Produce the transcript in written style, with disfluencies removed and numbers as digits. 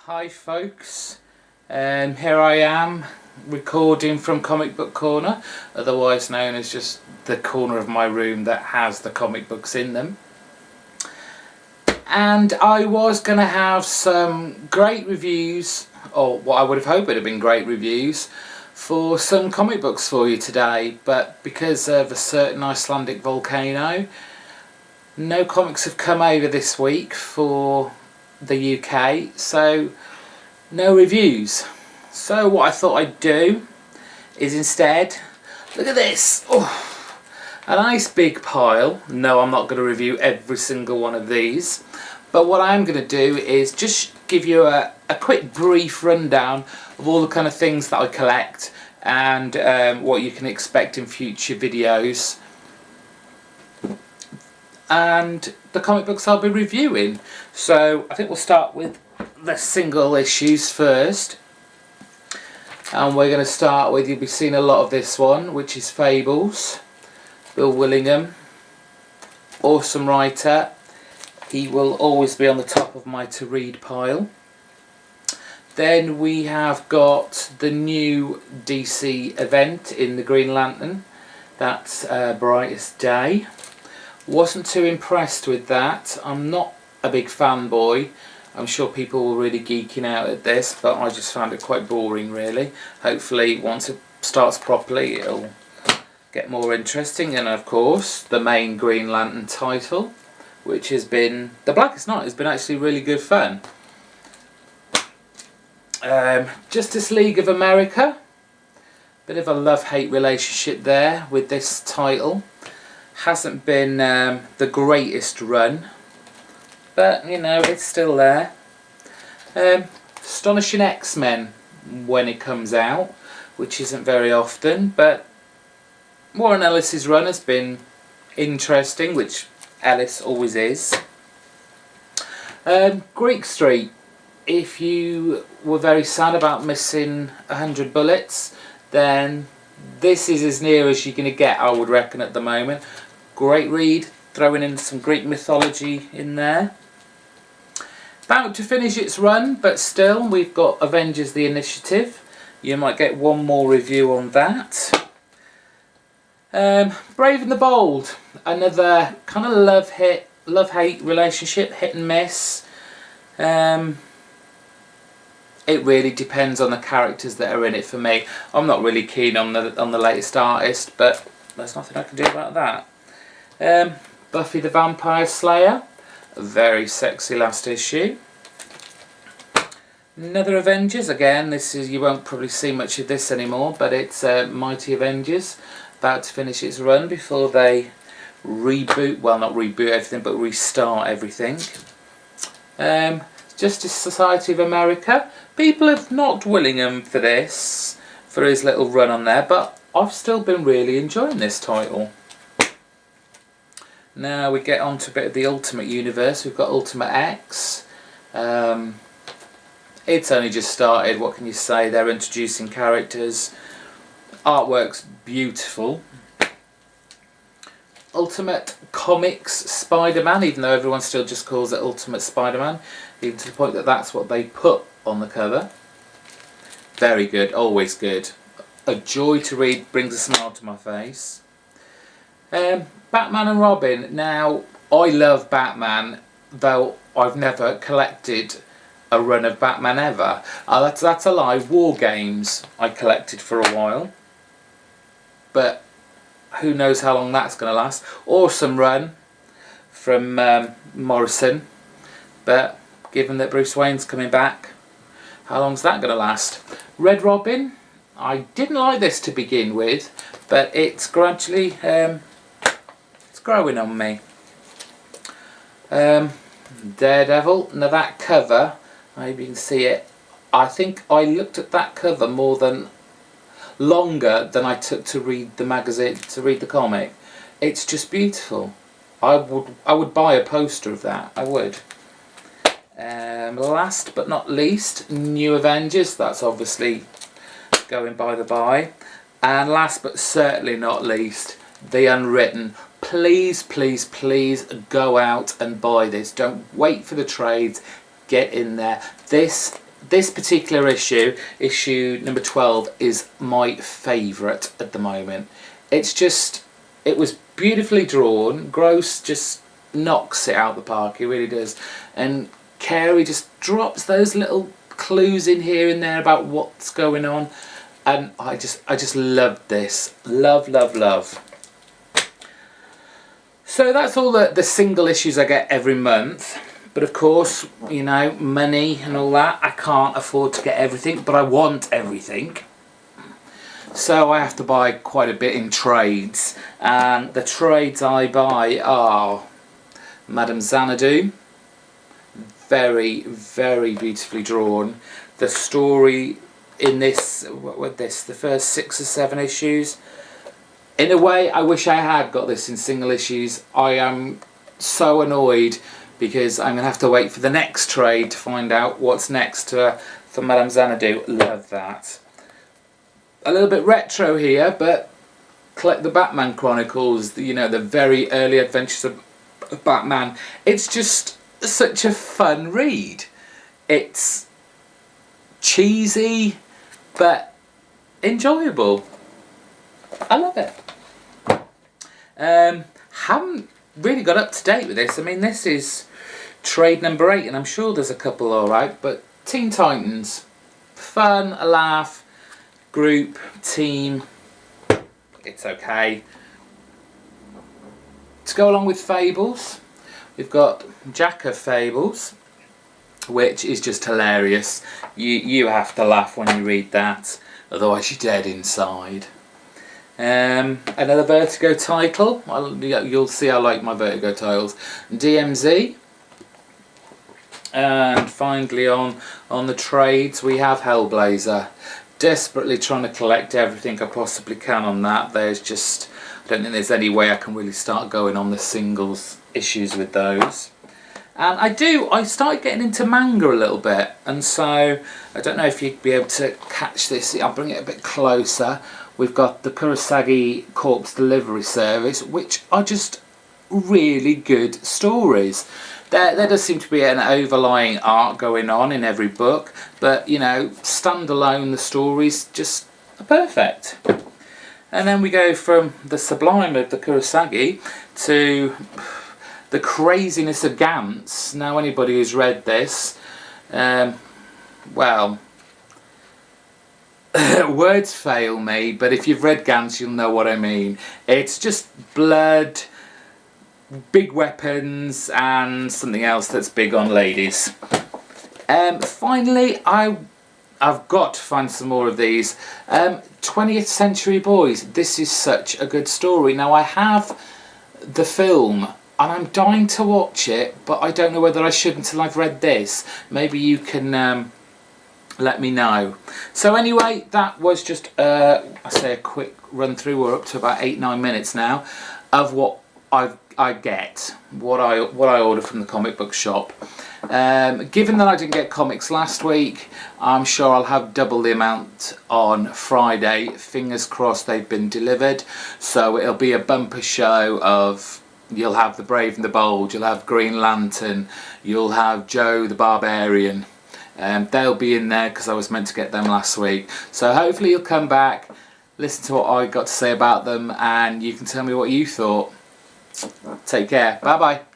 Hi folks, here I am recording from Comic Book Corner, otherwise known as just the corner of my room that has the comic books in them. And I was going to have some great reviews, or what I would have hoped would have been great reviews, for some comic books for you today, but because of a certain Icelandic volcano, no comics have come over this week for the UK, so no reviews. So what I thought I'd do is instead, look at this, a nice big pile. No, I'm not going to review every single one of these, but what I'm going to do is just give you a quick brief rundown of all the kind of things that I collect and what you can expect in future videos and the comic books I'll be reviewing. So I think we'll start with the single issues first, and we're going to start with, you'll be seeing a lot of this one, which is Fables. Bill Willingham, awesome writer. He will always be on the top of my to read pile. Then we have got the new DC event in the Green Lantern. That's Brightest Day. Wasn't too impressed with that. I'm not a big fanboy. I'm sure people were really geeking out at this, but I just found it quite boring really. Hopefully once it starts properly it'll get more interesting, and of course the main Green Lantern title, which has been The Blackest Night, has been actually really good fun. Justice League of America, bit of a love-hate relationship there with this title. Hasn't been the greatest run, but you know, it's still there. Astonishing X-Men when it comes out, which isn't very often, but Warren Ellis's run has been interesting, which Ellis always is. Greek Street, if you were very sad about missing 100 bullets, then this is as near as you're going to get, I would reckon, at the moment. Great read, throwing in some Greek mythology in there. About to finish its run, but still, we've got Avengers the Initiative. You might get one more review on that. Brave and the Bold, another kind of love-hate relationship, hit and miss. It really depends on the characters that are in it for me. I'm not really keen on the latest artist, but there's nothing I can do about that. Buffy the Vampire Slayer, a very sexy last issue. Another Avengers, again, this is, you won't probably see much of this anymore, but it's Mighty Avengers, about to finish its run before they reboot, well, not reboot everything, but restart everything. Justice Society of America, people have knocked Willingham for this, for his little run on there, but I've still been really enjoying this title. Now we get on to a bit of the Ultimate Universe. We've got Ultimate X. It's only just started, what can you say? They're introducing characters. Artwork's beautiful. Ultimate Comics Spider-Man, even though everyone still just calls it Ultimate Spider-Man, even to the point that that's what they put on the cover. Very good, always good. A joy to read, brings a smile to my face. Batman and Robin. Now, I love Batman, though I've never collected a run of Batman ever. That's a lie. War Games I collected for a while, but who knows how long that's going to last. Awesome run from Morrison, but given that Bruce Wayne's coming back, how long's that going to last? Red Robin, I didn't like this to begin with, but it's gradually it's growing on me. Daredevil, now that cover, maybe you can see it, I think I looked at that cover longer than I took to read the magazine, to read the comic. It's just beautiful. I would buy a poster of that, I would. Last but not least, New Avengers, that's obviously going by the by. And last but certainly not least, The Unwritten. Please, please, please go out and buy this. Don't wait for the trades. Get in there. This this particular issue, issue number 12, is my favourite at the moment. It's just, it was beautifully drawn. Gross just knocks it out the park, he really does. And Carey just drops those little clues in here and there about what's going on. And I just loved this. Love, love, love. So that's all the single issues I get every month. But of course, you know, money and all that, I can't afford to get everything, but I want everything. So I have to buy quite a bit in trades. And the trades I buy are Madame Xanadu. Very, very beautifully drawn. The story in this, the first 6 or 7 issues, in a way I wish I had got this in single issues. I am so annoyed because I'm going to have to wait for the next trade to find out what's next for Madame Xanadu. Love that. A little bit retro here, but collect the Batman Chronicles, you know, the very early adventures of Batman. It's just such a fun read. It's cheesy, but enjoyable. I love it. Haven't really got up to date with this. I mean, this is trade number 8, and I'm sure there's a couple alright, but Teen Titans, fun, a laugh, group, team, it's okay. To go along with Fables, we've got Jack of Fables, which is just hilarious. You have to laugh when you read that, otherwise you're dead inside. Another Vertigo title. You'll see I like my Vertigo titles. DMZ. And finally on the trades we have Hellblazer. Desperately trying to collect everything I possibly can on that. There's just, I don't think there's any way I can really start going on the singles issues with those. And I started getting into manga a little bit, and so I don't know if you'd be able to catch this. I'll bring it a bit closer. We've got the Kurosagi Corpse Delivery Service, which are just really good stories. There does seem to be an overlying art going on in every book, but you know, standalone the stories just are perfect. And then we go from the sublime of the Kurosagi to the craziness of Gantz. Now anybody who's read this, well, words fail me, but if you've read Gantz you'll know what I mean. It's just blood, big weapons, and something else that's big on ladies. Finally, I've got to find some more of these. 20th Century Boys. This is such a good story. Now I have the film and I'm dying to watch it, but I don't know whether I should until I've read this. Maybe you can let me know. So anyway, that was just I say a quick run through. We're up to about 8-9 minutes now of what I get, what I order from the comic book shop. Given that I didn't get comics last week, I'm sure I'll have double the amount on Friday. Fingers crossed they've been delivered. So it'll be a bumper show of, you'll have The Brave and the Bold, you'll have Green Lantern, you'll have Joe the Barbarian. They'll be in there because I was meant to get them last week. So hopefully you'll come back, listen to what I got to say about them, and you can tell me what you thought. Take care. Bye bye.